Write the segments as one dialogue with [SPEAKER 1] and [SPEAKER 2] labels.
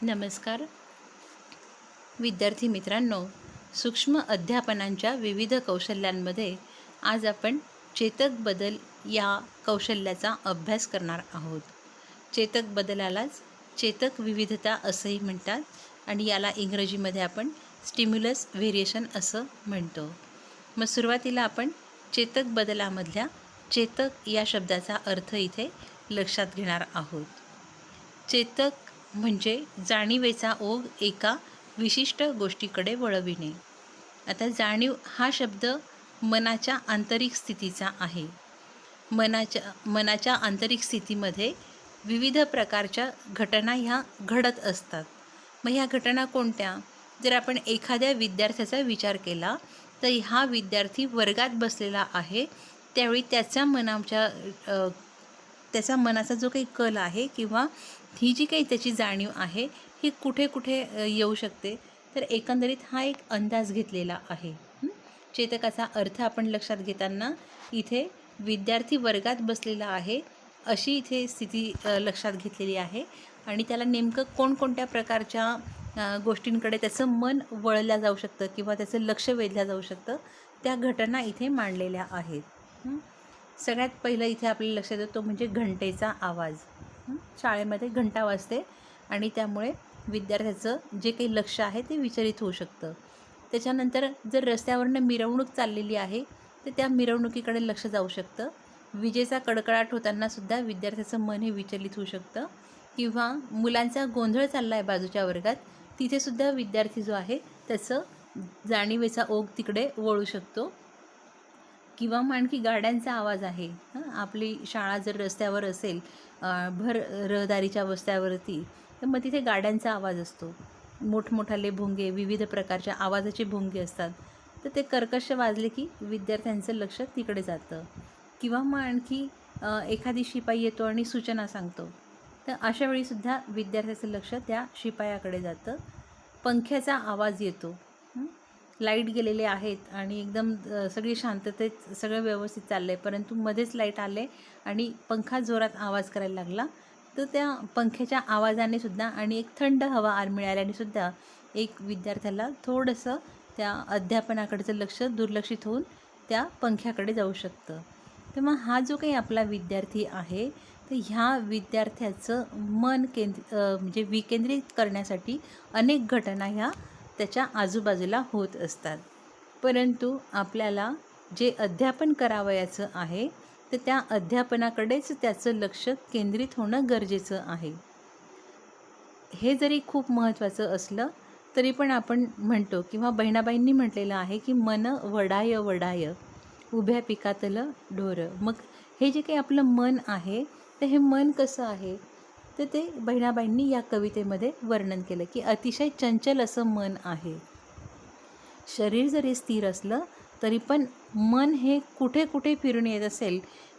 [SPEAKER 1] नमस्कार विद्यार्थी मित्रांनो, सूक्ष्म अध्यापनांच्या विविध कौशल्यांमध्ये आज आपण चेतक बदल या कौशल्याचा अभ्यास करणार आहोत. चेतक बदलालाच चेतक विविधता असंही म्हणतात आणि याला इंग्रजीमध्ये आपण स्टिम्युलस व्हेरिएशन असं म्हणतो. मग सुरुवातीला आपण चेतक बदलामधल्या चेतक या शब्दाचा अर्थ इथे लक्षात घेणार आहोत. चेतक म्हणजे जाणीवेचा ओघ एका विशिष्ट गोष्टीकडे वळविणे. आता जाणीव हा शब्द मनाच्या आंतरिक स्थितीचा आहे. मनाच्या आंतरिक स्थितीमध्ये विविध प्रकारच्या घटना ह्या घडत असतात. मग ह्या घटना कोणत्या? जर आपण एखाद्या विद्यार्थ्याचा विचार केला तर हा विद्यार्थी वर्गात बसलेला आहे, त्यावेळी त्याचा मनाचा जो काही कल आहे किंवा ही जी काही त्याची जाणीव आहे ही कुठे कुठे येऊ शकते, तर एकंदरीत हा एक अंदाज घेतलेला आहे. चेतकाचा अर्थ आपण लक्षात घेताना इथे विद्यार्थी वर्गात बसलेला आहे अशी इथे स्थिती लक्षात घेतलेली आहे आणि त्याला नेमकं कोणकोणत्या प्रकारच्या गोष्टींकडे त्याचं मन वळलं जाऊ शकतं किंवा त्याचं लक्ष वेधलं जाऊ शकतं, त्या घटना इथे मांडलेल्या आहेत. सगळ्यात पहिलं इथे आपल्याला लक्षात येतो तो म्हणजे घंटेचा आवाज. शाळेमध्ये घंटा वाजते आणि त्यामुळे विद्यार्थ्याचं जे काही लक्ष आहे ते विचलित होऊ शकतं. त्याच्यानंतर जर रस्त्यावरनं मिरवणूक चाललेली आहे तर त्या मिरवणुकीकडे लक्ष जाऊ शकतं. विजेचा कडकडाट होतानासुद्धा विद्यार्थ्याचं मन हे विचलित होऊ शकतं किंवा मुलांचा गोंधळ चालला आहे बाजूच्या वर्गात, तिथेसुद्धा विद्यार्थी जो आहे त्याचं जाणीवेचा ओघ तिकडे वळू शकतो. किंवा मग आणखी गाड्यांचा आवाज आहे. आपली शाळा जर रस्त्यावर असेल, भर रहदारीच्या रस्त्यावरती, तर मग तिथे गाड्यांचा आवाज असतो. मोठमोठाले भोंगे, विविध प्रकारच्या आवाजाचे भोंगे असतात, तर ते कर्कश वाजले की विद्यार्थ्यांचं लक्ष तिकडे जातं. किंवा मग आणखी एखादी शिपाई येतो आणि सूचना सांगतो, तर अशा वेळीसुद्धा विद्यार्थ्याचं लक्ष त्या शिपायाकडे जातं. पंख्याचा आवाज येतो, लाईट गेलेले आहेत आणि एकदम सगळी शांततेत सगळं व्यवस्थित चाललं आहे, परंतु मध्येच लाईट आले आणि पंखा जोरात आवाज करायला लागला, तर त्या पंख्याच्या आवाजाने सुद्धा आणि एक थंड हवा मिळाल्याने सुद्धा एक विद्यार्थ्याला थोडंसं त्या अध्यापनाकडचं लक्ष दुर्लक्षित होऊन त्या पंख्याकडे जाऊ शकतं. तर मग हा जो काही आपला विद्यार्थी आहे, तर ह्या विद्यार्थ्याचं मन म्हणजे विकेंद्रित करण्यासाठी अनेक घटना ह्या त्याच्या आजूबाजूला होत असतात. परंतु आपल्याला जे अध्यापन करावयाचं आहे तर त्या अध्यापनाकडेच त्याचं लक्ष केंद्रित होणं गरजेचं आहे. हे जरी खूप महत्त्वाचं असलं तरी पण आपण म्हणतो किंवा बहिणाबाईंनी म्हटलेलं आहे की मन वडाय वडाय उभ्या पिकातलं ढोरं. मग हे जे काही आपलं मन आहे तर हे मन कसं आहे, तर ते बहिणाबाईंनी या कवितेमध्ये वर्णन केलं की अतिशय चंचल असं मन आहे. शरीर जरी स्थिर असलं तरी पण मन हे कुठे कुठे फिरून येत असेल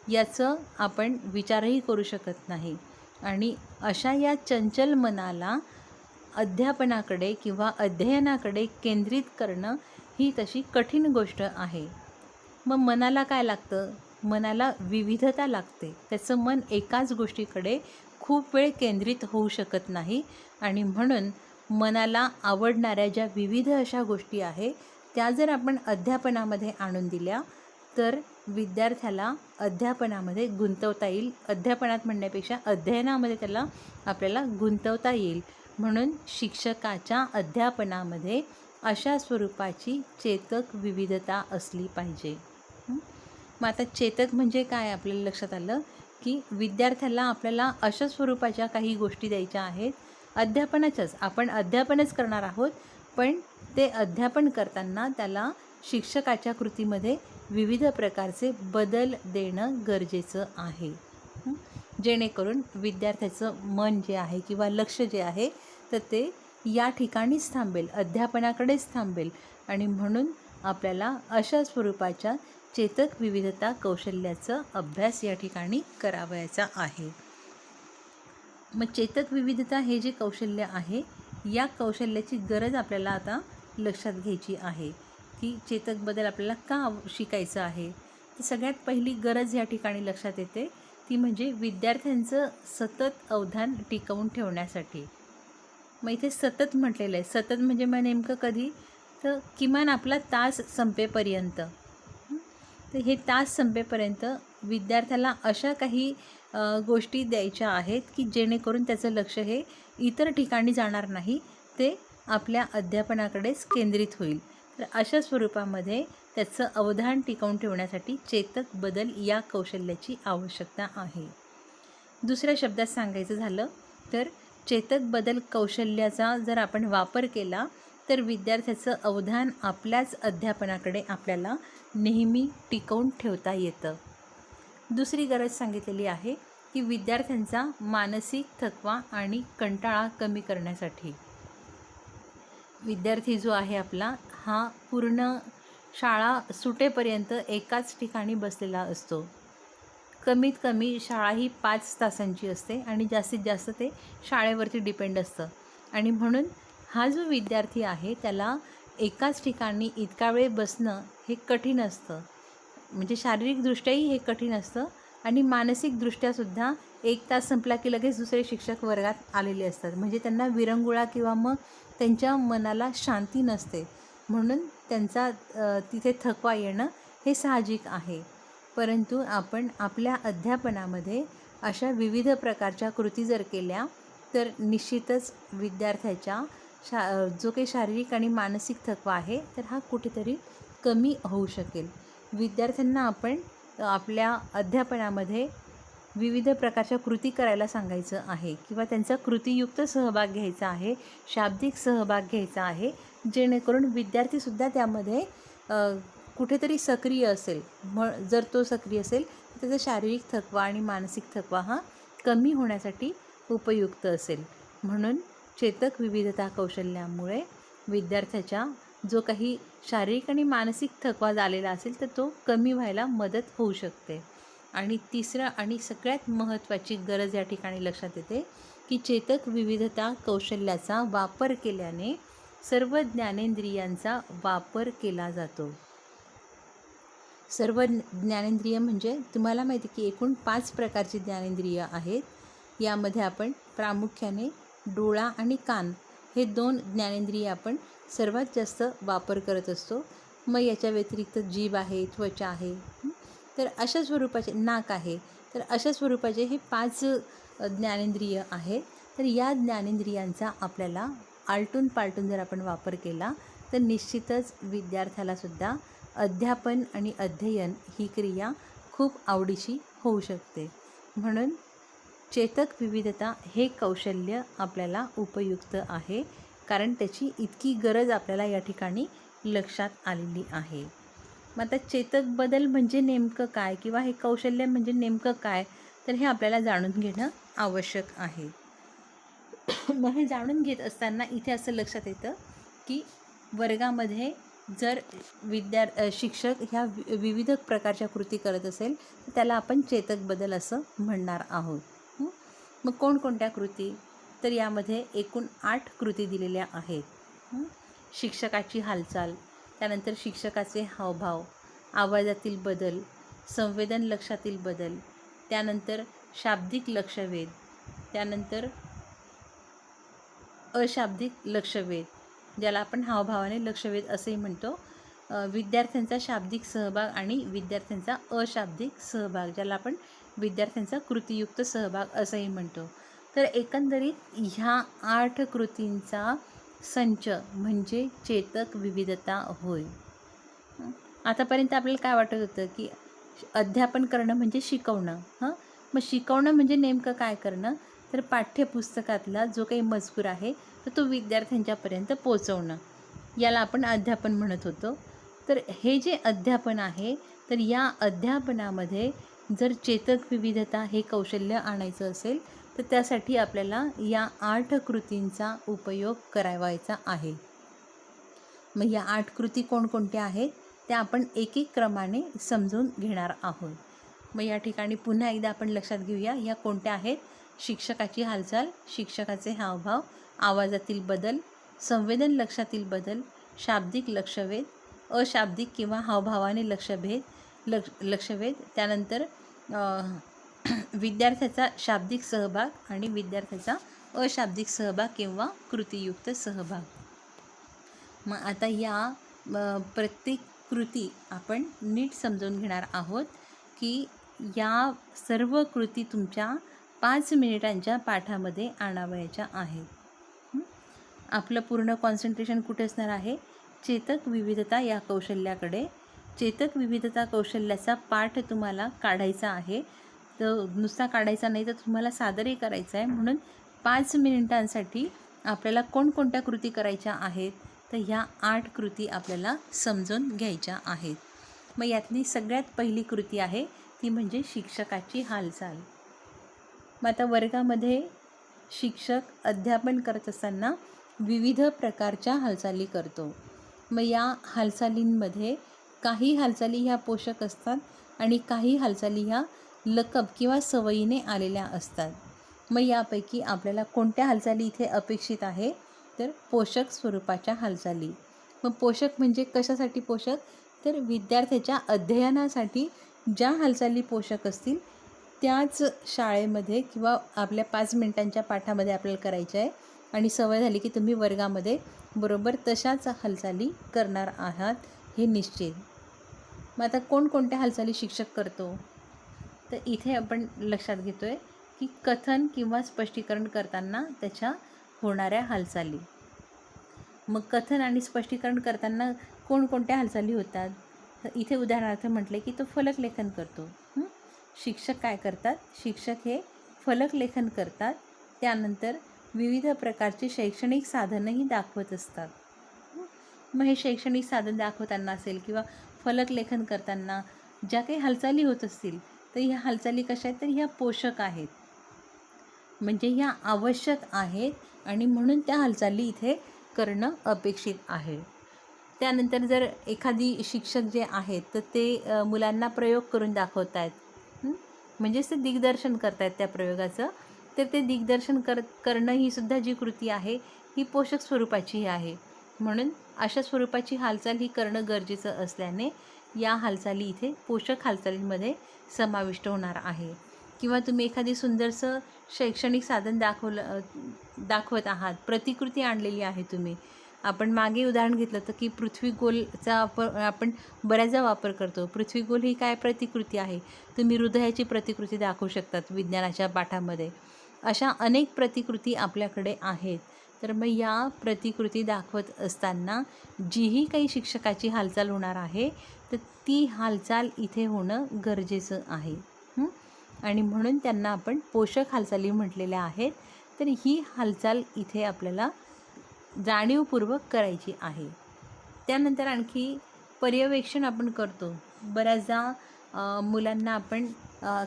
[SPEAKER 1] याचं आपण विचारही करू शकत नाही. आणि अशा या चंचल मनाला अध्यापनाकडे किंवा अध्ययनाकडे केंद्रित करणं ही तशी कठीण गोष्ट आहे. मग मनाला काय लागतं? मनाला विविधता लागते. त्याचं मन एकाच गोष्टीकडे खूप वेळ केंद्रित होऊ शकत नाही आणि म्हणून मनाला आवडणाऱ्या ज्या विविध अशा गोष्टी आहे त्या जर आपण अध्यापनामध्ये आणून दिल्या तर विद्यार्थ्याला अध्यापनामध्ये गुंतवता येईल. अध्यापनात म्हणण्यापेक्षा अध्ययनामध्ये आपल्याला गुंतवता येईल. म्हणून शिक्षकाच्या अध्यापनामध्ये अशा स्वरूपाची चेतक विविधता असली पाहिजे. मग आता चेतक म्हणजे काय आपल्याला लक्षात आलं की विद्यार्थ्याला आपल्याला अशा स्वरूपाच्या काही गोष्टी द्यायच्या आहेत. अध्यापनाच्याच आपण अध्यापनच करणार आहोत, पण ते अध्यापन करताना त्याला शिक्षकाच्या कृतीमध्ये विविध प्रकारचे बदल देणं गरजेचं आहे, जेणेकरून विद्यार्थ्याचं मन जे आहे किंवा लक्ष जे आहे तर ते या ठिकाणीच थांबेल, अध्यापनाकडेच थांबेल. आणि म्हणून आपल्याला अशा स्वरूपाच्या चेतक विविधता कौशल्याचा अभ्यास या ठिकाणी करावयाचा आहे. मग चेतक विविधता हे जे कौशल्य आहे या कौशल्याची गरज आपल्याला आता लक्षात घ्यायची आहे की चेतक बदल आपल्याला का शिकायचं आहे. तर सगळ्यात पहिली गरज या ठिकाणी लक्षात येते ती म्हणजे विद्यार्थ्यांचं सतत अवधान टिकवून ठेवण्यासाठी. मग इथे सतत म्हटलेलं आहे. सतत म्हणजे मग नेमकं कधी, तर किमान आपला तास संपेपर्यंत. तर हे तास संपेपर्यंत विद्यार्थ्याला अशा काही गोष्टी द्यायच्या आहेत की जेणेकरून त्याचं लक्ष हे इतर ठिकाणी जाणार नाही, ते आपल्या अध्यापनाकडेच केंद्रित होईल. तर अशा स्वरूपामध्ये त्याचं अवधान टिकवून ठेवण्यासाठी चेतक बदल या कौशल्याची आवश्यकता आहे. दुसऱ्या शब्दात सांगायचं झालं तर चेतक बदल कौशल्याचा जर आपण वापर केला तर विद्यार्थ्याचं अवधान आपल्याच अध्यापनाकडे आपल्याला नेहमी टिकवून ठेवता येतं. दुसरी गरज सांगितलेली आहे की विद्यार्थ्यांचा मानसिक थकवा आणि कंटाळा कमी करण्यासाठी. विद्यार्थी जो आहे आपला हा पूर्ण शाळा सुटेपर्यंत एकाच ठिकाणी बसलेला असतो. कमीत कमी शाळा ही 5 तासांची असते आणि जास्तीत जास्त ते शाळेवरती डिपेंड असतं. आणि म्हणून हा जो विद्यार्थी आहे त्याला एकाच ठिकाणी इतका वेळ बसणं हे कठीण असतं. म्हणजे शारीरिकदृष्ट्याही हे कठीण असतं आणि मानसिकदृष्ट्यासुद्धा 1 तास संपला की लगेच दुसरे शिक्षक वर्गात आलेले असतात. म्हणजे त्यांना विरंगुळा किंवा मग त्यांच्या मनाला शांती नसते. म्हणून त्यांचा तिथे थकवा येणं हे साहजिक आहे. परंतु आपण आपल्या अध्यापनामध्ये अशा विविध प्रकारच्या कृती जर केल्या तर निश्चितच विद्यार्थ्याच्या जो काही शारीरिक आणि मानसिक थकवा आहे तर हा कुठेतरी कमी होऊ शकेल. विद्यार्थ्यांना आपण आपल्या अध्यापनामध्ये विविध प्रकारच्या कृती करायला सांगायचं आहे किंवा त्यांचा कृतीयुक्त सहभाग घ्यायचा आहे, शाब्दिक सहभाग घ्यायचा आहे, जेणेकरून विद्यार्थीसुद्धा त्यामध्ये कुठेतरी सक्रिय असेल. जर तो सक्रिय असेल तर त्याचा शारीरिक थकवा आणि मानसिक थकवा हा कमी होण्यासाठी उपयुक्त असेल. म्हणून चेतक विविधता कौशल्यामुळे विद्यार्थ्याच्या जो काही शारीरिक आणि मानसिक थकवा झालेला असेल तर तो कमी व्हायला मदत होऊ शकते. आणि तिसरं आणि सगळ्यात महत्त्वाची गरज या ठिकाणी लक्षात येते की चेतक विविधता कौशल्याचा वापर केल्याने सर्व ज्ञानेंद्रियांचा वापर केला जातो. सर्व ज्ञानेंद्रिय म्हणजे तुम्हाला माहिती की एकूण 5 प्रकारची ज्ञानेंद्रिय आहेत. यामध्ये आपण प्रामुख्याने डोळा आणि कान हे 2 ज्ञानेंद्रिय आपण सर्वात जास्त वापर करत असतो. मग याच्या व्यतिरिक्त जीभ आहे, त्वचा आहे, तर अशा स्वरूपाचे नाक आहे. तर अशा स्वरूपाचे हे 5 ज्ञानेंद्रिय आहेत. तर या ज्ञानेंद्रियांचा आपल्याला आलटून पालटून जर आपण वापर केला तर निश्चितच विद्यार्थ्यालासुद्धा अध्यापन आणि अध्ययन ही क्रिया खूप आवडीची होऊ शकते. म्हणून चेतक विविधता हे कौशल्य आपल्याला उपयुक्त आहे, कारण त्याची इतकी गरज आपल्याला या ठिकाणी लक्षात आलेली आहे. मग आता चेतक बदल म्हणजे नेमकं काय किंवा हे कौशल्य म्हणजे नेमकं काय, तर हे आपल्याला जाणून घेणं आवश्यक आहे. मग हे जाणून घेत असताना इथे असं लक्षात येतं की वर्गामध्ये जर शिक्षक ह्या विविध प्रकारच्या कृती करत असेल तर त्याला आपण चेतक बदल असं म्हणणार आहोत. मग कोणकोणत्या कृती, तर यामध्ये एकूण 8 कृती दिलेल्या आहेत. शिक्षकाची हालचाल, त्यानंतर शिक्षकाचे हावभाव, आवाजातील बदल, संवेदन लक्षातील बदल, त्यानंतर शाब्दिक लक्षवेध, त्यानंतर अशाब्दिक लक्षवेध, ज्याला आपण हावभावाने लक्षवेध असेही म्हणतो, विद्यार्थ्यांचा शाब्दिक सहभाग आणि विद्यार्थ्यांचा अशाब्दिक सहभाग, ज्याला आपण विद्यार्थ्यांचा कृतीयुक्त सहभाग असंही म्हणतो. तर एकंदरीत ह्या 8 कृतींचा संच म्हणजे चेतक विविधता होय. आतापर्यंत आपल्याला काय वाटत होतं की अध्यापन करणं म्हणजे शिकवणं. मग शिकवणं म्हणजे नेमकं काय करणं, तर पाठ्यपुस्तकातला जो काही मजकूर आहे तर तो विद्यार्थ्यांच्यापर्यंत पोचवणं, याला आपण अध्यापन म्हणत होतो. तर हे जे अध्यापन आहे तर या अध्यापनामध्ये जर चेतक विविधता हे कौशल्य आणायचं असेल तर त्यासाठी आपल्याला या 8 कृतींचा उपयोग करावायचा आहे. मग या 8 कृती कोणकोणत्या आहेत त्या आपण एक एक क्रमाने समजून घेणार आहोत. मग या ठिकाणी पुन्हा एकदा आपण लक्षात घेऊया या कोणत्या आहेत. शिक्षकाची हालचाल, शिक्षकाचे हावभाव, आवाजातील बदल, संवेदन लक्षातील बदल, शाब्दिक लक्षवेध, अशाब्दिक किंवा हावभावाने लक्षवेध, त्यानंतर विद्यार्थ्याचा शाब्दिक सहभाग आणि विद्यार्थ्याचा अशाब्दिक सहभाग किंवा कृतीयुक्त सहभाग. मग आता या प्रत्येक कृती आपण नीट समजून घेणार आहोत की या सर्व कृती तुमच्या 5 मिनिटांच्या पाठामध्ये आणावयाच्या आहेत. आपलं पूर्ण कॉन्सन्ट्रेशन कुठे असणार आहे? चेतक विविधता या कौशल्याकडे. चेतक विविधता कौशल्याचा पाठ तुम्हाला काढायचा आहे. तर नुसता काढायचा नाही तर तुम्हाला सादरही करायचा आहे. म्हणून 5 मिनिटांसाठी आपल्याला कोणकोणत्या कृती करायच्या आहेत? तर ह्या 8 कृती आपल्याला समजून घ्यायच्या आहेत. मग यातली सगळ्यात पहिली कृती आहे ती म्हणजे शिक्षकाची हालचाल. मग आता वर्गामध्ये शिक्षक अध्यापन करत असताना विविध प्रकारच्या हालचाली करतो. मग या हालचालींमध्ये काही हालचाली ह्या पोषक असतात आणि काही हालचाली ह्या लकब किंवा सवयीने आलेल्या असतात. मग यापैकी आपल्याला कोणत्या हालचाली इथे अपेक्षित आहे? तर पोषक स्वरूपाच्या हालचाली. मग पोषक म्हणजे कशासाठी पोषक? तर विद्यार्थ्याच्या अध्ययनासाठी ज्या हालचाली पोषक असतील त्याच शाळेमध्ये किंवा आपल्या 5 मिनिटांच्या पाठामध्ये आपल्याला करायच्या आहे आणि सवय झाली की तुम्ही वर्गामध्ये बरोबर तशाच हालचाली करणार आहात हे निश्चित. मग आता कोणकोणत्या हालचाली शिक्षक करतो? तर इथे आपण लक्षात घेतो आहे की कथन किंवा स्पष्टीकरण करताना त्याच्या होणाऱ्या हालचाली. मग कथन आणि स्पष्टीकरण करताना कोणकोणत्या हालचाली होतात? तर इथे उदाहरणार्थ म्हटले की तो फलक लेखन करतो. शिक्षक काय करतात? शिक्षक हे फलक लेखन करतात. त्यानंतर विविध प्रकारचे शैक्षणिक साधनही दाखवत असतात. मग हे शैक्षणिक साधन दाखवताना असेल किंवा फलक लेखन करताना ज्या काही हालचाली होत असतील तर ह्या हालचाली कशा आहेत? तर ह्या पोषक आहेत, म्हणजे ह्या आवश्यक आहेत आणि म्हणून त्या हालचाली इथे करणं अपेक्षित आहे. त्यानंतर जर एखादी शिक्षक जे आहेत तर ते मुलांना प्रयोग करून दाखवत आहेत, म्हणजेच ते दिग्दर्शन करत आहेत त्या प्रयोगाचं, तर ते दिग्दर्शन करणं ही सुद्धा जी कृती आहे ही पोषक स्वरूपाची आहे. म्हणून अशा स्वरूपाची हालचाल ही करणं गरजेचं असल्याने या हालचाली इथे पोषक हालचालींमध्ये समाविष्ट होणार आहे. किंवा तुम्ही एखादी सुंदरसं शैक्षणिक साधन दाखवत आहात, प्रतिकृती आणलेली आहे तुम्ही. आपण मागे उदाहरण घेतलं होतं की पृथ्वी गोलचा आपण बऱ्याचदा वापर करतो. पृथ्वी गोल ही काय प्रतिकृती आहे? तुम्ही हृदयाची प्रतिकृती दाखवू शकतात विज्ञानाच्या पाठामध्ये. अशा अनेक प्रतिकृती आपल्याकडे आहेत. तर मग या प्रतिकृती दाखवत असताना जीही काही शिक्षकाची हालचाल होणार आहे तर ती हालचाल इथे होणं गरजेचं आहे. आणि म्हणून त्यांना आपण पोषक हालचाली म्हटलेल्या आहेत. तर ही हालचाल इथे आपल्याला जाणीवपूर्वक करायची आहे. त्यानंतर आणखी पर्यवेक्षण आपण करतो. बऱ्याचदा मुलांना आपण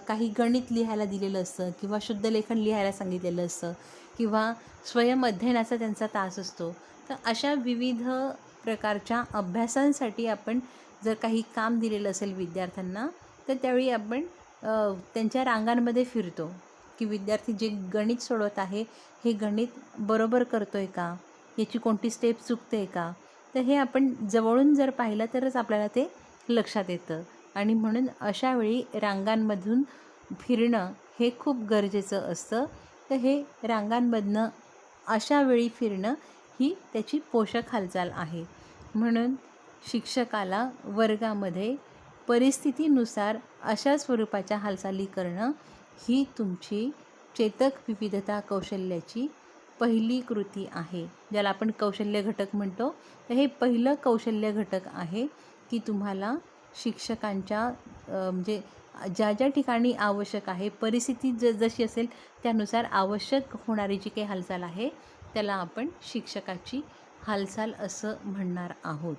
[SPEAKER 1] काही गणित लिहायला दिलेलं असतं किंवा शुद्धलेखन लिहायला सांगितलेलं असतं किंवा स्वयं अध्ययनाचा त्यांचा तास असतो. तर अशा विविध प्रकारच्या अभ्यासांसाठी आपण जर काही काम दिलेलं असेल विद्यार्थ्यांना तर त्यावेळी आपण त्यांच्या रांगांमध्ये फिरतो की विद्यार्थी जे गणित सोडवत आहे हे गणित बरोबर करतो आहे का, याची कोणती स्टेप चुकते आहे का. तर हे आपण जवळून जर पाहिलं तरच आपल्याला ते लक्षात येतं आणि म्हणून अशावेळी रांगांमधून फिरणं हे खूप गरजेचं असतं. तर हे रांगांमधनं अशावेळी फिरणं ही त्याची पोषक हालचाल आहे. म्हणून शिक्षकाला वर्गामध्ये परिस्थितीनुसार अशा स्वरूपाच्या हालचाली करणं ही तुमची चेतक विविधता कौशल्याची पहिली कृती आहे, ज्याला आपण कौशल्य घटक म्हणतो. तर हे पहिलं कौशल्य घटक आहे की तुम्हाला शिक्षकांच्या म्हणजे ज्या ज्या ठिकाणी आवश्यक आहे परिस्थिती जशी असेल त्यानुसार आवश्यक होणारी जी काही हालचाल आहे त्याला आपण शिक्षकाची हालचाल असं म्हणणार आहोत.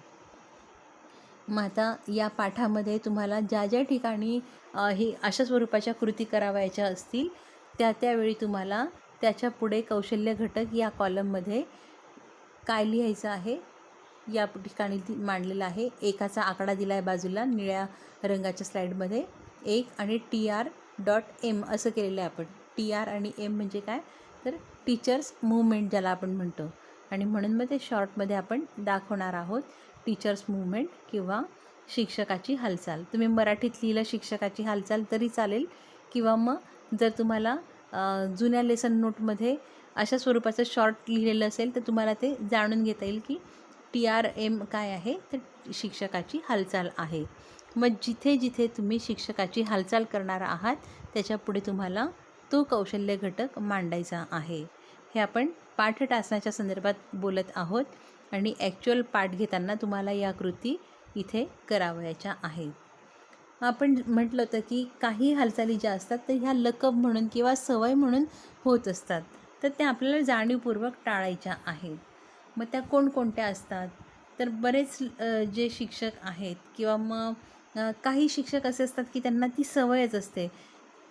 [SPEAKER 1] मग आता या पाठामध्ये तुम्हाला ज्या ज्या ठिकाणी हे अशा स्वरूपाच्या कृती करावयाच्या असतील त्यावेळी तुम्हाला त्याच्या पुढे कौशल्य घटक या कॉलममध्ये काय लिहायचं आहे या ठिकाणी मांडलेलं आहे. एकाचा आकडा दिला आहे बाजूला निळ्या रंगाच्या स्लाईडमध्ये 1 आणि TR.M असं केलेलं आहे आपण. TR आणि M म्हणजे काय? तर टीचर्स मूवमेंट ज्याला आपण म्हणतो आणि म्हणून मग ते शॉर्टमध्ये आपण दाखवणार आहोत. टीचर्स मूवमेंट किंवा शिक्षकाची हालचाल. तुम्ही मराठीत लिहिलं शिक्षकाची हालचाल तरी चालेल किंवा मग जर तुम्हाला जुन्या लेसन नोटमध्ये अशा स्वरूपाचं शॉर्ट लिहिलेलं असेल तर तुम्हाला ते जाणून घेता येईल की TRM काय आहे, तर शिक्षकाची हालचाल आहे. मग जिथे जिथे तुम्ही शिक्षकाची हालचाल करणार आहात त्याच्यापुढे तुम्हाला तो कौशल्य घटक मांडायचा आहे. हे आपण पाठटासनाच्या संदर्भात बोलत आहोत आणि ॲक्च्युअल पाठ घेताना तुम्हाला या कृती इथे करावयाच्या आहेत. आपण म्हटलं होतं की काही हालचाली ज्या असतात तर ह्या लकब म्हणून किंवा सवय म्हणून होत असतात, तर त्या आपल्याला जाणीवपूर्वक टाळायच्या आहेत. मग त्या कोणकोणत्या असतात, तर बरेच जे शिक्षक आहेत किंवा मग काही शिक्षक असे असतात की त्यांना ती सवयच असते.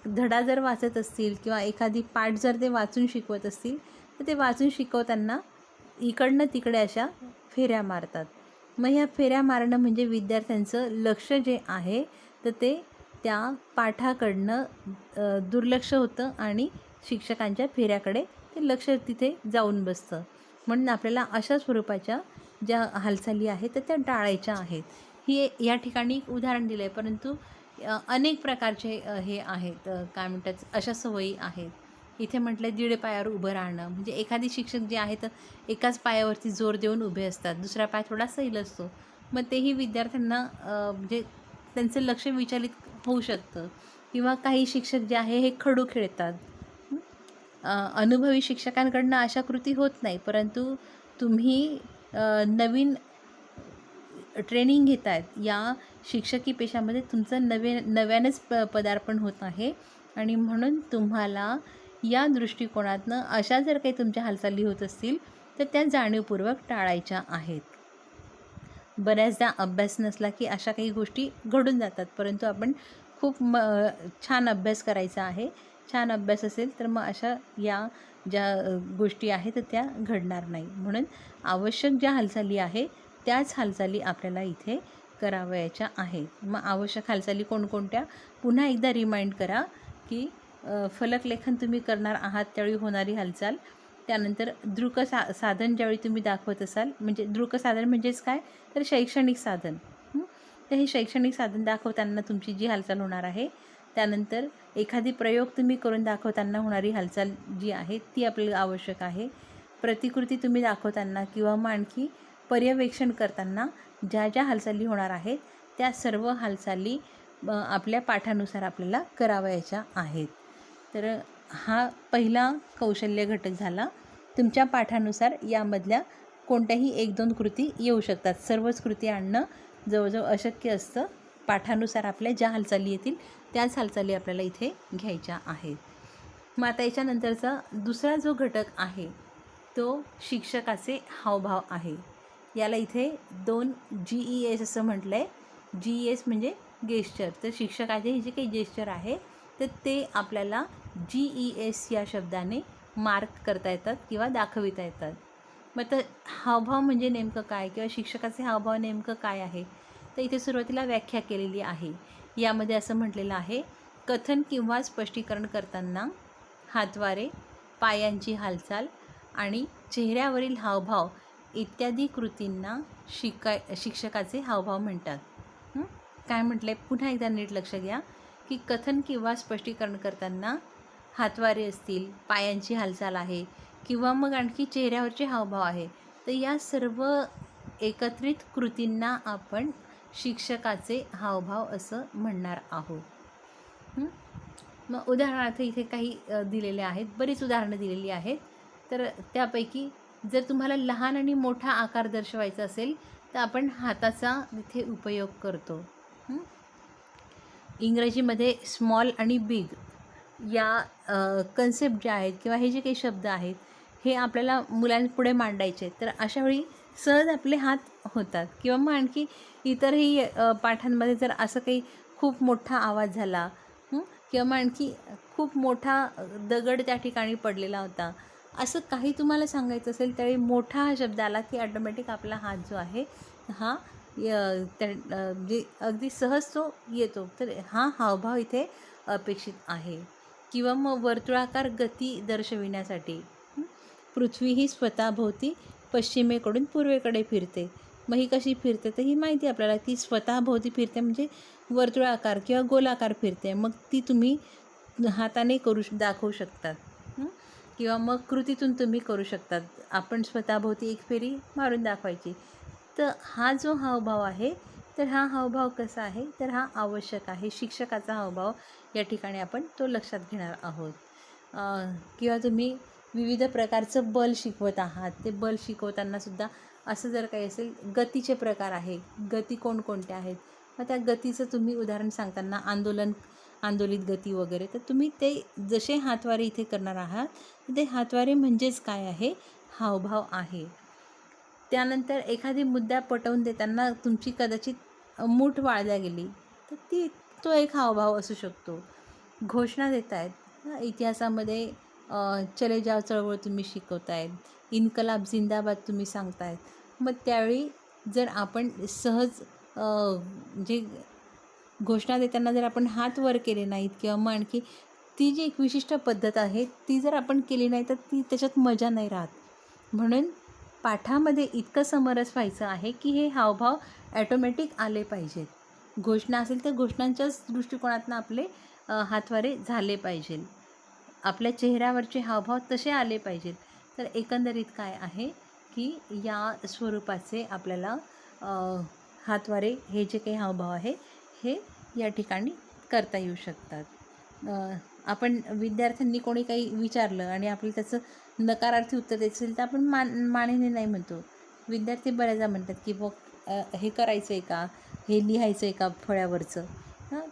[SPEAKER 1] धडा जर वाचत असतील किंवा एखादी पाठ जर ते वाचून शिकवत असतील तर ते वाचून शिकवताना इकडनं तिकडे अशा फेऱ्या मारतात. मग ह्या फेऱ्या मारणं म्हणजे विद्यार्थ्यांचं लक्ष जे आहे तर ते त्या पाठाकडनं दुर्लक्ष होतं आणि शिक्षकांच्या फेऱ्याकडे ते लक्ष तिथे जाऊन बसतं. म्हणून आपल्याला अशा स्वरूपाच्या ज्या हालचाली आहेत तर त्या टाळायच्या आहेत. ही या ठिकाणी एक उदाहरण दिलं आहे, परंतु अनेक प्रकारचे हे आहेत, काय म्हणतात, अशा सवयी आहेत. इथे म्हटलं दीड पायावर उभं राहणं, म्हणजे एखादी शिक्षक जे आहेत एकाच पायावरती जोर देऊन उभे असतात, दुसरा पाय थोडा सैल असतो. मग तेही विद्यार्थ्यांना म्हणजे त्यांचं लक्ष विचलित होऊ शकतं. किंवा काही शिक्षक जे आहे हे खडू खेळतात. अनुभवी शिक्षकांकडनं अशा कृती होत नाही, परंतु तुम्ही नवीन ट्रेनिंग घेत आहेत, या शिक्षकी पेशामध्ये तुमचं नव्यानंच पदार्पण होत आहे आणि म्हणून तुम्हाला या दृष्टिकोनातनं अशा जर काही तुमच्या हालचाली होत असतील तर त्या जाणीवपूर्वक टाळायच्या आहेत. बऱ्याचदा अभ्यास नसला की अशा काही गोष्टी घडून जातात, परंतु आपण खूप छान अभ्यास करायचा आहे. छान अभ्यास असेल तर मग अशा या ज्या गोष्टी आहेत तर त्या घडणार नाही. म्हणून आवश्यक ज्या हालचाली आहे त्याच हालचाली आपल्याला इथे करावयाच्या आहेत. मग आवश्यक हालचाली कोणकोणत्या पुन्हा एकदा रिमाइंड करा की फलकलेखन तुम्ही करणार आहात त्यावेळी होणारी हालचाल, त्यानंतर साधन ज्यावेळी तुम्ही दाखवत असाल, म्हणजे साधन म्हणजेच काय, तर शैक्षणिक साधन. तर हे शैक्षणिक साधन दाखवताना तुमची जी हालचाल होणार आहे, त्यानंतर एखादी प्रयोग तुम्ही करून दाखवताना होणारी हालचाल जी आहे ती आपल्याला आवश्यक आहे. प्रतिकृती तुम्ही दाखवताना किंवा मग आणखी पर्यवेक्षण करताना ज्या ज्या हालचाली होणार आहेत त्या सर्व हालचाली आपल्या पाठानुसार आपल्याला करावयाच्या आहेत. तर हा पहिला कौशल्य घटक झाला. तुमच्या पाठानुसार यामधल्या कोणत्याही 1-2 कृती येऊ शकतात. सर्वच कृती आणणं जवळजवळ अशक्य असतं. पाठानुसार आपल्या ज्या हालचाली येतील त्याच हालचाली आपल्याला इथे घ्यायच्या आहेत. मग आता याच्यानंतरचा दुसरा जो घटक आहे तो शिक्षकाचे हावभाव आहे. याला इथे 2 GES असं म्हटलं आहे. GES म्हणजे गेस्चर. तर शिक्षकाचे हे जे काही गेस्चर आहे तर ते आपल्याला GES या शब्दाने मार्क करता येतात किंवा दाखविता येतात. मग तर हावभाव म्हणजे नेमकं काय किंवा शिक्षकाचे हावभाव नेमकं काय आहे, तर इथे सुरुवातीला व्याख्या केलेली आहे. यामध्ये असं म्हटलेलं आहे, कथन किंवा स्पष्टीकरण करताना हातवारे, पायांची हालचाल आणि चेहऱ्यावरील हावभाव इत्यादी कृतींना शिक्षकाचे हावभाव म्हणतात. काय म्हटलं आहे पुन्हा एकदा नीट लक्ष घ्या की कथन किंवा स्पष्टीकरण करताना हातवारे असतील, पायांची हालचाल आहे किंवा मग आणखी चेहऱ्यावरचे हावभाव आहे, तर या सर्व एकत्रित कृतींना आपण शिक्षकाचे हावभाव असं म्हणणार आहोत. मग उदाहरणार्थ इथे काही दिलेले आहेत, बरीच उदाहरणं दिलेली आहेत. तर त्यापैकी जर तुम्हाला लहान आणि मोठा आकार दर्शवायचा असेल तर आपण हाताचा इथे उपयोग करतो. इंग्रजीमध्ये स्मॉल आणि बिग या कन्सेप्ट ज्या आहेत किंवा हे जे काही शब्द आहेत हे आपल्याला मुलांपुढे मांडायचे आहेत, तर अशावेळी सहज आपले हात होतात. किंवा मग आणखी इतरही पाठांमध्ये जर असं काही खूप मोठा आवाज झाला किंवा मग आणखी खूप मोठा दगड त्या ठिकाणी पडलेला होता, असं काही तुम्हाला सांगायचं असेल त्यावेळी मोठा हा शब्द आला की ऑटोमॅटिक आपला हात जो आहे हा म्हणजे अगदी सहज तो येतो. तर हा हावभाव इथे अपेक्षित आहे. किंवा मग वर्तुळाकार गती दर्शविण्यासाठी पृथ्वी ही स्वतःभोवती पश्चिमेकडून पूर्वेकडे फिरते. मग ही कशी फिरते, तर ही माहिती आपल्याला ती स्वतःभोवती फिरते म्हणजे वर्तुळाकार किंवा गोलाकार फिरते. मग ती तुम्ही हाताने दाखवू शकतात. किंवा मग कृतीतून तुम्ही करू शकतात. आपण स्वतःभोवती एक फेरी मारून दाखवायची. तर हा जो हावभाव आहे, तर हा हावभाव कसा आहे, तर हा आवश्यक आहे. शिक्षकाचा हावभाव या ठिकाणी आपण तो लक्षात घेणार आहोत. किंवा तुम्ही विविध प्रकारचं बल शिकवत आहात, ते बल शिकवतानासुद्धा असं जर काही असेल, गतीचे प्रकार आहे, गती कोणकोणते आहेत, मग त्या गतीचं तुम्ही उदाहरण सांगताना आंदोलित गती वगैरे, तर तुम्ही ते जसे हातवारे इथे करणार आहात, ते हातवारे म्हणजेच काय आहे, हावभाव आहे. त्यानंतर एखादी मुद्दा पटवून देताना तुमची कदाचित मूठ वाळल्या गेली, तर तो एक हावभाव असू शकतो. घोषणा देत आहेत इतिहासामध्ये, चले जाव चळवळ तुम्ही शिकवतायत, इन्कलाब जिंदाबाद तुम्ही सांगतायत, मग त्यावेळी जर आपण सहज म्हणजे घोषणा देताना जर आपण हात वर केले नाहीत किंवा मग आणखी ती जी एक विशिष्ट पद्धत आहे ती जर आपण केली नाही, तर ती त्याच्यात मजा नाही राहत. म्हणून पाठामध्ये इतकं समरस व्हायचं आहे की हे हावभाव ॲटोमॅटिक आले पाहिजेत. घोषणा असेल तर घोषणांच्याच दृष्टिकोनातून आपले हातवारे झाले पाहिजे. आपल्या चेहऱ्यावरचे हावभाव तसे आले पाहिजेत. तर एकंदरीत काय आहे की या स्वरूपाचे आपल्याला हातवारे हे जे काही हावभाव आहे हे या ठिकाणी करता येऊ शकतात. आपण विद्यार्थ्यांनी कोणी काही विचारलं आणि आपल्याला त्याचं नकारार्थी उत्तर द्यायचं असेल तर आपण मानेने नाही म्हणतो. विद्यार्थी बऱ्याचदा म्हणतात की बघ हे करायचं आहे का, हे लिहायचं आहे का फळ्यावरचं.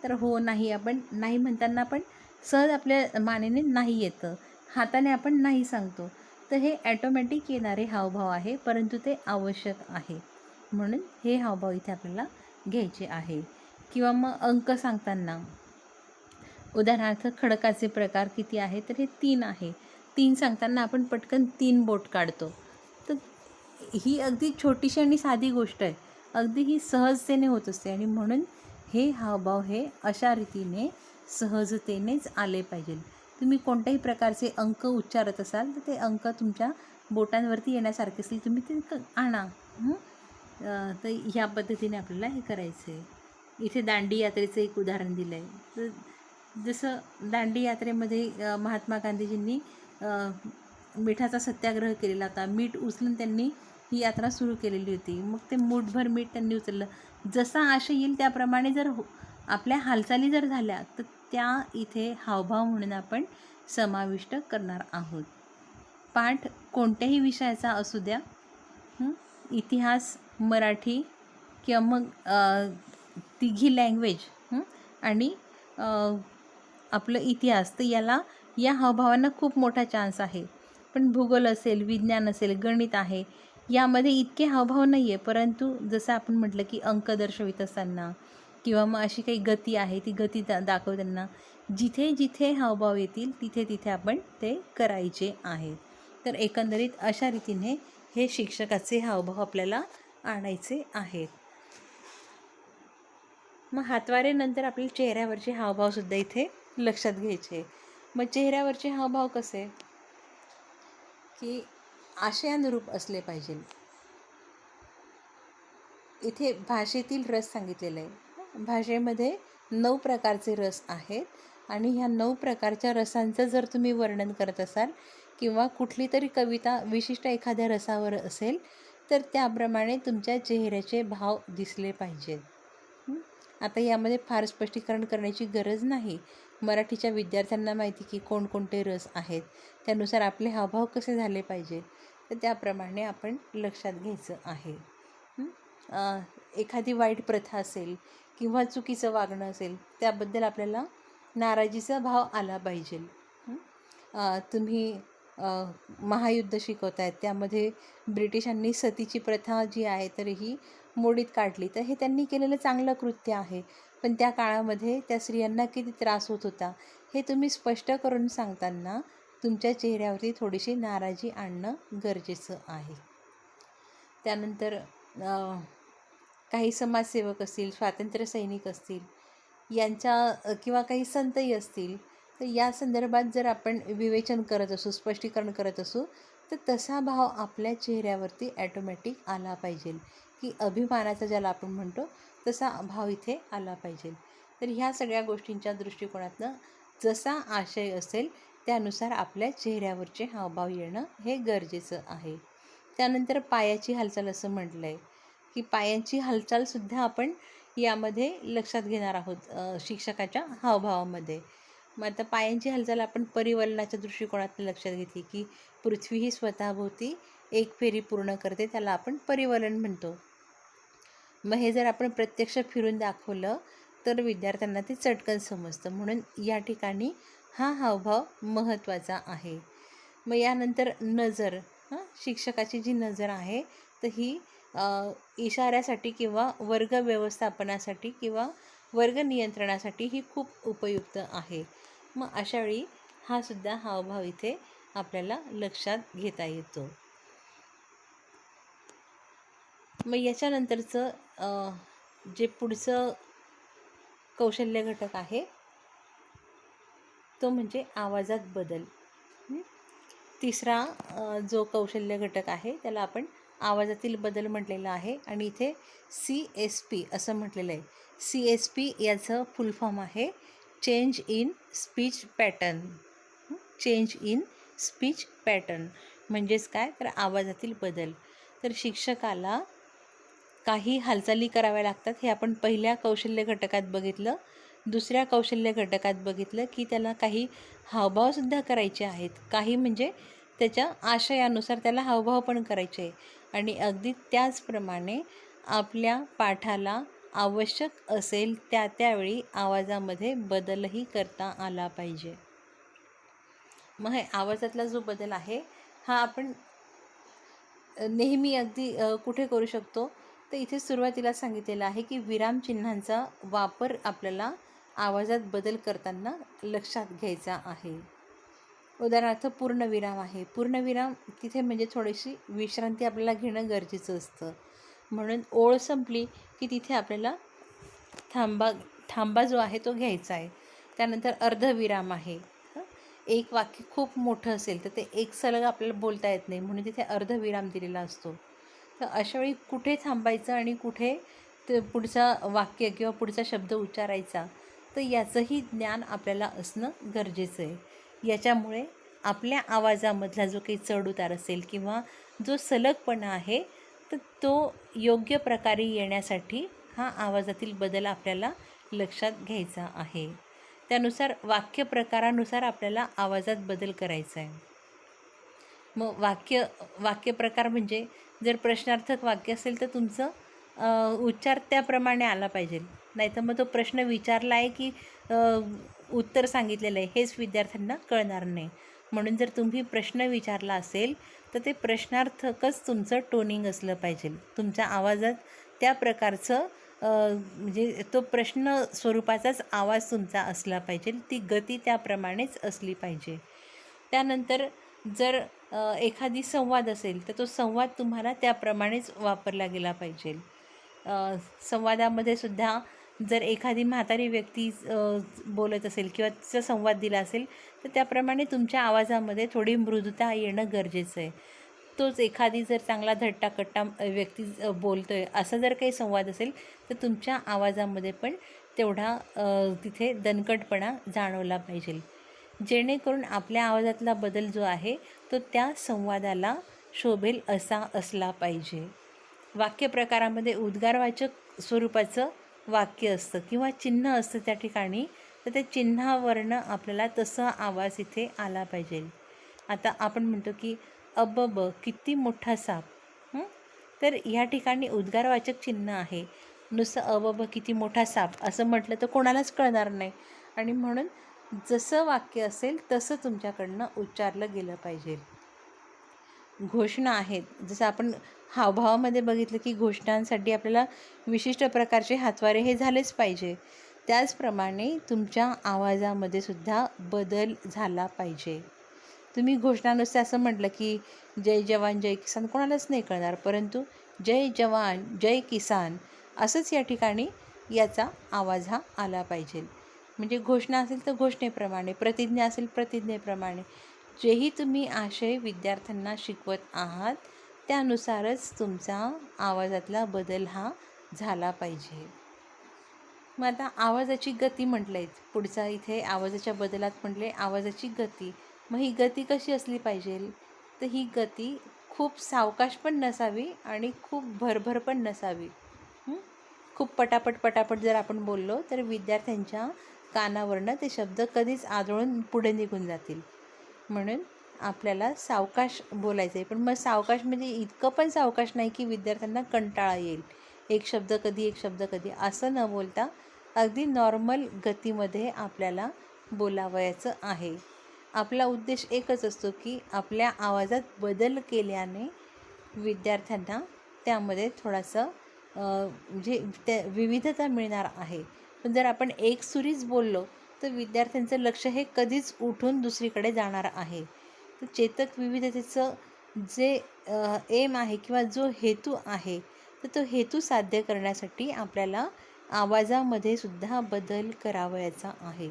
[SPEAKER 1] तर हो नाही, आपण नाही म्हणताना पण सहज आपल्या मानेने नाही येतं, हाताने आपण नाही सांगतो. तर हे ॲटोमॅटिक येणारे हावभाव आहे, परंतु ते आवश्यक आहे. म्हणून हे हावभाव इथे आपल्याला घ्यायचे आहे. किंवा मग अंक सांगताना उदाहरणार्थ खडकाचे प्रकार किती आहे, तर हे 3 आहे. 3 सांगताना आपण पटकन 3 बोट काढतो. तर ही अगदी छोटीशी आणि साधी गोष्ट आहे, अगदी ही सहजतेने होत असते. आणि म्हणून हे हावभाव हे अशा रीतीने सहजतेनेच आले पाहिजे. तुम्ही कोणत्याही प्रकारचे अंक उच्चारत असाल तर ते अंक तुमच्या बोटांवरती येण्यासारखे असतील, तुम्ही ते आणा. तर ह्या पद्धतीने आपल्याला हे करायचं आहे. इथे दांडी यात्रेचं एक उदाहरण दिलं आहे. तर जसं दांडी यात्रेमध्ये महात्मा गांधीजींनी मिठाचा सत्याग्रह केलेला होता. मीठ उचलून त्यांनी ही यात्रा सुरू केलेली होती. मग ते मूठभर मीठ त्यांनी उचललं. जसा आशय येईल त्याप्रमाणे जर आपल्या हालचाली जर झाल्या तर त्या इथे हावभाव म्हणून आपण समाविष्ट करणार आहोत. पाठ कोणत्याही विषयाचा असू द्या, इतिहास, मराठी किंवा मग तिघी लँग्वेज आणि आपलं इतिहास, तर या हावभावांना खूप मोठा चान्स आहे. पण भूगोल असेल, विज्ञान असेल, गणित आहे, यामध्ये इतके हावभाव नाही आहे. परंतु जसं आपण म्हटलं की अंक दर्शवित असताना किंवा मग अशी काही गती आहे, ती गती दाखवताना जिथे जिथे हावभाव येतील तिथे तिथे आपण ते करायचे आहेत. तर एकंदरीत अशा रीतीने हे शिक्षकाचे हावभाव आपल्याला आणायचे आहेत. मग हातवारे नंतर आपल्या चेहऱ्यावरचे हावभावसुद्धा इथे लक्षात घ्यायचे. मग चेहऱ्यावरचे हावभाव कसे की आशयानुरूप असले पाहिजे. इथे भाषेतील रस सांगितलेला आहे. भाषेमध्ये 9 प्रकारचे रस आहेत आणि ह्या 9 प्रकारच्या रसांचं जर तुम्ही वर्णन करत असाल किंवा कुठली तरी कविता विशिष्ट एखाद्या रसावर असेल तर त्याप्रमाणे तुमच्या चेहऱ्याचे भाव दिसले पाहिजेत. आता यामध्ये फार स्पष्टीकरण करण्याची गरज नाही. मराठीच्या विद्यार्थ्यांना माहिती की कोणकोणते रस आहेत, त्यानुसार आपले हावभाव कसे झाले पाहिजे, तर त्याप्रमाणे आपण लक्षात घ्यायचं आहे. एखादी वाईट प्रथा असेल किंवा चुकीचं वागणं असेल त्याबद्दल आपल्याला नाराजीचा भाव आला पाहिजे. तुम्ही महायुद्ध शिकवतायत, त्यामध्ये ब्रिटिशांनी सतीची प्रथा जी आहे तर ही मोडीत काढली, तर हे त्यांनी केलेलं चांगलं कृत्य आहे. पण त्या काळामध्ये त्या स्त्रियांना किती त्रास होत होता हे तुम्ही स्पष्ट करून सांगताना तुमच्या चेहऱ्यावरती थोडीशी नाराजी आणणं गरजेचं आहे. त्यानंतर काही समाजसेवक असतील, स्वातंत्र्य सैनिक असतील, यांच्या किंवा काही संतही असतील, तर या संदर्भात जर आपण विवेचन करत असू, स्पष्टीकरण करत असू, तर तसा भाव आपल्या चेहऱ्यावरती ॲटोमॅटिक आला पाहिजे की अभिमानाचा ज्याला आपण म्हणतो तसा भाव इथे आला पाहिजे. तर ह्या सगळ्या गोष्टींच्या दृष्टिकोनातनं जसा आशय असेल त्यानुसार आपल्या चेहऱ्यावरचे हावभाव येणं हे गरजेचं आहे. त्यानंतर पायाची हालचाल असं म्हटलं आहे की पायांची हालचालसुद्धा आपण यामध्ये लक्षात घेणार आहोत शिक्षकाच्या हावभावामध्ये. मग आता पायांची हालचाल आपण परिवलनाच्या दृष्टिकोनातून लक्षात घेतली की पृथ्वी ही स्वतःभोवती एक फेरी पूर्ण करते, त्याला आपण परिवलन म्हणतो. मग हे जर आपण प्रत्यक्ष फिरून दाखवलं तर विद्यार्थ्यांना ते चटकन समजतं, म्हणून या ठिकाणी हा हावभाव महत्त्वाचा आहे. मग यानंतर नजर, शिक्षकाची जी नजर आहे तर ही इशाऱ्यासाठी किंवा वर्ग व्यवस्थापनासाठी किंवा वर्ग नियंत्रणासाठी ही खूप उपयुक्त आहे. मग अशावेळी हा सुद्धा हावभाव इथे आपल्याला लक्षात घेता येतो. मग याच्यानंतरचं जे पुढचं कौशल्य घटक आहे तो म्हणजे आवाजात बदल. तिसरा जो कौशल्य घटक आहे त्याला आपण आवाजातील बदल म्हटलेला आहे आणि इथे CSP असं म्हटलेलं आहे. CSP याचं फुल फॉर्म आहे change in speech pattern. Change in speech pattern म्हणजेच काय, तर आवाजातील बदल. तर शिक्षकाला काही हालचाली कराव्या लागतात, हे आपण पहिल्या कौशल्य घटकात बघितलं. दुसऱ्या कौशल्य घटकात बघितलं की त्याला काही हावभावसुद्धा करायचे आहेत, काही म्हणजे त्याच्या आशयानुसार त्याला हावभाव पण करायचे आहे. आणि अगदी त्याचप्रमाणे आपल्या पाठाला आवश्यक असेल त्यावेळी आवाजामध्ये बदलही करता आला पाहिजे. मग हे आवाजातला जो बदल आहे हा आपण नेहमी अगदी कुठे करू शकतो, तर इथे सुरुवातीला सांगितलेलं आहे की विरामचिन्हांचा वापर आपल्याला आवाजात बदल करताना लक्षात घ्यायचा आहे. उदाहरणार्थ पूर्णविराम आहे. पूर्णविराम तिथे म्हणजे थोडीशी विश्रांती आपल्याला घेणं गरजेचं असतं, म्हणून ओळ संपली की तिथे आपल्याला थांबा जो आहे तो घ्यायचा आहे. त्यानंतर अर्धविराम आहे. एक वाक्य खूप मोठं असेल तर ते एक सलग आपल्याला बोलता येत नाही, म्हणून तिथे अर्धविराम दिलेला असतो. तर अशावेळी कुठे थांबायचं आणि कुठे ते पुढचा वाक्य किंवा पुढचा शब्द उच्चारायचा, तर याचंही ज्ञान आपल्याला असणं गरजेचं आहे. याच्यामुळे आपल्या आवाजामधला जो काही चढउतार असेल किंवा जो सलगपणा आहे तर तो योग्य प्रकारे येण्यासाठी हा आवाजातील बदल आपल्याला लक्षात घ्यायचा आहे. त्यानुसार वाक्यप्रकारानुसार आपल्याला आवाजात बदल करायचा आहे. मग वाक्यप्रकार म्हणजे जर प्रश्नार्थक वाक्य असेल तर तुमचं उच्चार त्याप्रमाणे आला पाहिजे, नाहीतर मग तो प्रश्न विचारला आहे की उत्तर सांगितलेलं आहे हेच विद्यार्थ्यांना कळणार नाही. म्हणून जर तुम्ही प्रश्न विचारला असेल तर ते प्रश्नार्थकच तुमचं टोनिंग असलं पाहिजे. तुमच्या आवाजात त्या प्रकारचं म्हणजे तो प्रश्न स्वरूपाचाच आवाज तुमचा असला पाहिजे, ती गती त्याप्रमाणेच असली पाहिजे. त्यानंतर जर एखादी संवाद असेल तर तो संवाद तुम्हाला त्याप्रमाणेच वापरला गेला पाहिजे. संवादामध्ये सुद्धा जर एखादी म्हातारी व्यक्ती बोलत असेल किंवा तिचा संवाद दिला असेल तर त्याप्रमाणे तुमच्या आवाजामध्ये थोडी मृदुता येणं गरजेचं आहे. तोच एखादी जर चांगला धट्टाकट्टा व्यक्ती बोलतो आहे असा जर काही संवाद असेल तर तुमच्या आवाजामध्ये पण तेवढा तिथे दणकटपणा जाणवला पाहिजे, जेणेकरून आपल्या आवाजातला बदल जो आहे तो त्या संवादाला शोभेल असा असला पाहिजे. वाक्यप्रकारामध्ये उद्गारवाचक स्वरूपाचं वाक्य असतं किंवा चिन्ह असतं त्या ठिकाणी, तर त्या चिन्हावरनं आपल्याला तसा आवाज इथे आला पाहिजे. आता आपण म्हणतो की अबब किती मोठा साप, तर ह्या ठिकाणी उद्गारवाचक चिन्ह आहे. नुसतं अबब किती मोठा साप असं म्हटलं तर कोणालाच कळणार नाही, आणि म्हणून जसं वाक्य असेल तसं तुमच्याकडनं उच्चारलं गेलं पाहिजे. घोषणा आहेत, जसं आपण हावभावामध्ये बघितलं की घोषणांसाठी आपल्याला विशिष्ट प्रकारचे हातवारे हे झालेच पाहिजे, त्याचप्रमाणे तुमच्या आवाजामध्ये सुद्धा बदल झाला पाहिजे. तुम्ही घोषणानुसार असं म्हटलं की जय जवान जय किसान कोणालाच नाही कळणार, परंतु जय जवान जय किसान असंच या ठिकाणी याचा आवाज हा आला पाहिजे. म्हणजे घोषणा असेल तर घोषणेप्रमाणे, प्रतिज्ञा असेल प्रतिज्ञेप्रमाणे, जेही तुम्ही आशय विद्यार्थ्यांना शिकवत आहात त्यानुसारच तुमचा आवाजातला बदल हा झाला पाहिजे. मग आता आवाजाची गती म्हटलं आहे, पुढचा इथे आवाजाच्या बदलात म्हटले आवाजाची गती. मग ही गती कशी असली पाहिजे? तर ही गती खूप सावकाश पण नसावी आणि खूप भरभर पण नसावी. खूप पटापट पटापट जर आपण बोललो तर विद्यार्थ्यांच्या कानावरनं ते शब्द कधीच आदळून पुढे निघून जातील. म्हणून आपल्याला सावकाश बोलायचं आहे. पण मग सावकाश म्हणजे इतकं पण सावकाश नाही की विद्यार्थ्यांना कंटाळा येईल. एक शब्द कधी एक शब्द कधी असं न बोलता अगदी नॉर्मल गतीमध्ये आपल्याला बोलावयाचं आहे. आपला उद्देश एकच असतो की आपल्या आवाजात बदल केल्याने विद्यार्थ्यांना त्यामध्ये थोडासा म्हणजे त्या विविधता मिळणार आहे. पण जर आपण एकसुरीच बोललो तर विद्यार्थ्यांचं लक्ष हे कधीच उठून दुसरीकडे जाणार आहे. तर चेतक विविधतेचं जे एम आहे किंवा जो हेतू आहे तर तो हेतू साध्य करण्यासाठी आपल्याला आवाजामध्ये सुद्धा बदल करावयाचा आहे.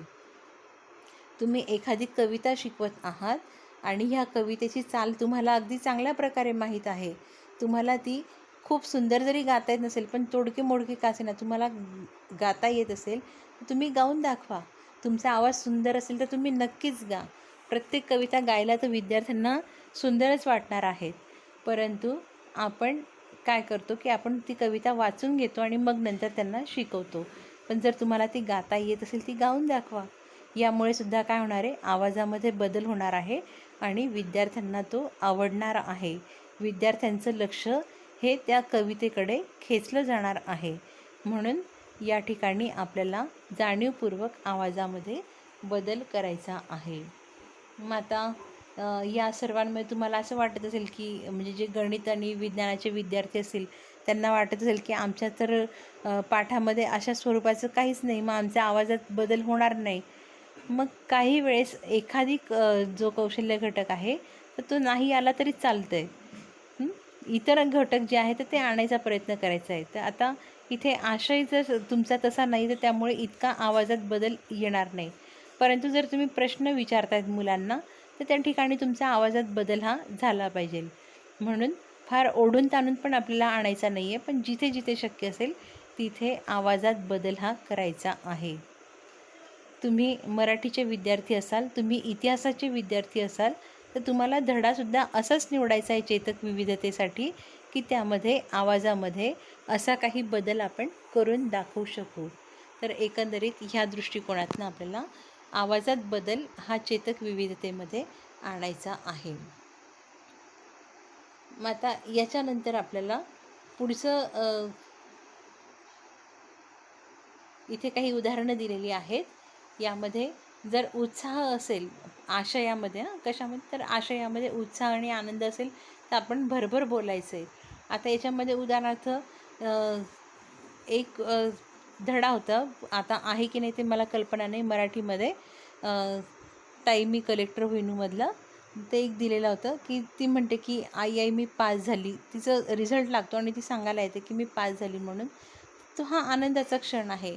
[SPEAKER 1] तुम्ही एखादी कविता शिकवत आहात आणि ह्या कवितेची चाल तुम्हाला अगदी चांगल्या प्रकारे माहीत आहे. तुम्हाला ती खूप सुंदर जरी गाता येत नसेल पण तोडके मोडके का असेना तुम्हाला गाता येत असेल तर तुम्ही गाऊन दाखवा. तुमचा आवाज सुंदर असेल तर तुम्ही नक्कीच गा. प्रत्येक कविता गायला तर विद्यार्थ्यांना सुंदरच वाटणार आहेत. परंतु आपण काय करतो की आपण ती कविता वाचून घेतो आणि मग नंतर त्यांना शिकवतो. पण जर तुम्हाला ती गाता येत असेल ती गाऊन दाखवा. यामुळे सुद्धा काय होणार आहे? आवाजामध्ये बदल होणार आहे आणि विद्यार्थ्यांना तो आवडणार आहे. विद्यार्थ्यांचं लक्ष हे त्या कवितेकडे खेचलं जाणार आहे. म्हणून या ठिकाणी आपल्याला जाणीवपूर्वक आवाजामध्ये बदल करायचा आहे. मग आता या सर्वांमध्ये तुम्हाला असं वाटत असेल की म्हणजे जे गणित आणि विज्ञानाचे विद्यार्थी असतील त्यांना वाटत असेल की आमच्या तर पाठामध्ये अशा स्वरूपाचं काहीच नाही, मग आमच्या आवाजात बदल होणार नाही. मग काही वेळेस एखादी जो कौशल्य घटक आहे तर तो नाही आला तरी चालतं आहे. इतर घटक जे आहे तर ते आणायचा प्रयत्न करायचा आहे. तर आता इथे आशय जर तुमचा तसा नाही तर त्यामुळे इतका आवाजात बदल येणार नाही. परंतु जर तुम्ही प्रश्न विचारतायत मुलांना तर त्या ठिकाणी तुमच्या आवाजात बदल हा झाला पाहिजे. म्हणून फार ओढून ताणून पण आपल्याला आणायचा नाही आहे, पण जिथे जिथे शक्य असेल तिथे आवाजात बदल हा करायचा आहे. तुम्ही मराठीचे विद्यार्थी असाल, तुम्ही इतिहासाचे विद्यार्थी असाल तर तुम्हाला धडासुद्धा असाच निवडायचा आहे चेतक विविधतेसाठी की त्यामध्ये आवाजामध्ये असा काही बदल आपण करून दाखवू शकू. तर एकंदरीत ह्या दृष्टिकोनातून आपल्याला आवाजात बदल हा चेतक विविधतेमध्ये आणायचा आहे. मग आता याच्यानंतर आपल्याला पुढचं इथे काही उदाहरणं दिलेली आहेत. यामध्ये जर उत्साह असेल आशयामध्ये कशामध्ये तर आशयामध्ये उत्साह आणि आनंद असेल तर आपण भरभर बोलायचं आहे. आता याच्यामध्ये उदाहरणार्थ एक धडा होता, आता आहे की नाही ते मला कल्पना नाही, मराठीमध्ये ताई मी कलेक्टर होईनूमधलं ते एक दिलेलं होतं की ती म्हणते की आई आई मी पास झाली. तिचं रिझल्ट लागतो आणि ती सांगायला येते की मी पास झाली म्हणून. तो हा आनंदाचा क्षण आहे.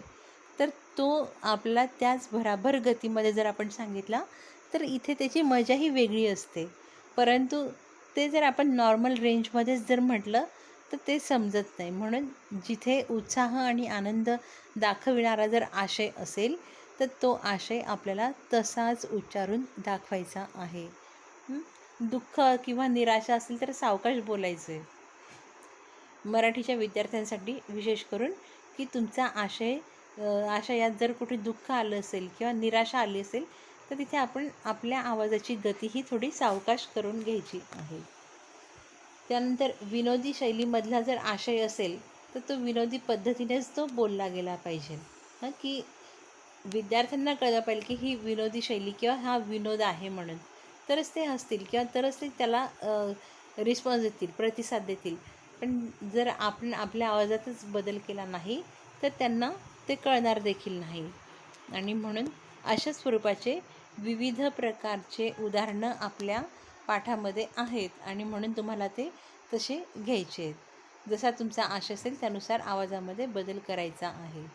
[SPEAKER 1] तर तो आपला त्याच भराभर गतीमध्ये जर आपण सांगितला तर इथे त्याची मजाही वेगळी असते. परंतु ते जर आपण नॉर्मल रेंजमध्येच जर म्हटलं तर ते समजत नाही. म्हणून जिथे उत्साह आणि आनंद दाखविणारा जर आशय असेल तर तो आशय आपल्याला तसाच उच्चारून दाखवायचा आहे. दुःख किंवा निराशा असेल तर सावकाश बोलायचं आहे. मराठीच्या विद्यार्थ्यांसाठी विशेष करून की तुमचा आशयात जर कुठे दुःख आलं असेल किंवा निराशा आली असेल तर तिथे आपण आपल्या आवाजाची गती ही थोडी सावकाश करून घ्यायची आहे. त्यानंतर विनोदी शैलीमधला जर आशय असेल तर तो विनोदी पद्धतीनेच तो बोलला गेला पाहिजे. की विद्यार्थ्यांना कळलं पाहिजे की ही विनोदी शैली किंवा हा विनोद आहे म्हणून, तरच ते हसतील किंवा तरच ते त्याला रिस्पॉन्स देतील, प्रतिसाद देतील. पण जर आपण आपल्या आवाजातच बदल केला नाही तर त्यांना ते कळणार देखील नाही. आणि म्हणून अशा स्वरूपाचे विविध प्रकारचे उदाहरणं आपल्या पाठामध्ये आहेत आणि म्हणून तुम्हाला ते तसे घ्यायचे आहेत. जसा तुमचा आशय असेल त्यानुसार आवाजामध्ये बदल करायचा आहे.